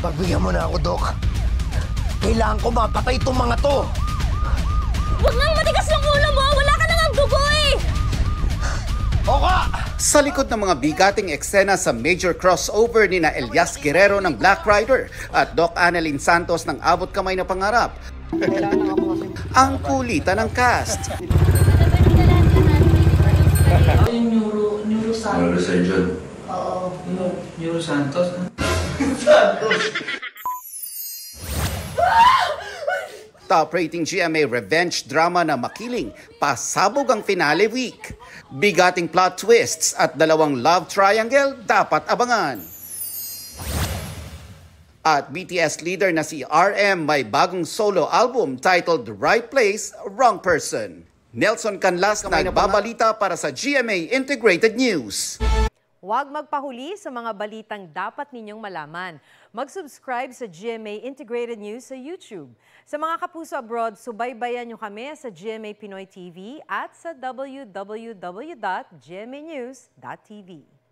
Pagbigyan mo na ako, Dok. Kailangan ko mapatay itong mga to. Huwag nang matigas ng ulo mo! Wala ka nang dugo eh! Oka! Sa likod ng mga bigating eksena sa major crossover ni na Elias Guerrero ng Black Rider at Doc Annalyn Santos ng Abot Kamay na Pangarap, ang kulitan ng cast. Yung Neurosurgeon. Oo. Neuro Santos. Top rating GMA revenge drama na makiling, pasabog ang finale week. Bigating plot twists at dalawang love triangle dapat abangan. At BTS leader na si RM may bagong solo album titled The Right Place, Wrong Person. Nelson Canlas nagbabalita para sa GMA Integrated News. Huwag magpahuli sa mga balitang dapat ninyong malaman. Mag-subscribe sa GMA Integrated News sa YouTube. Sa mga kapuso abroad, subaybayan nyo kami sa GMA Pinoy TV at sa www.gmanews.tv.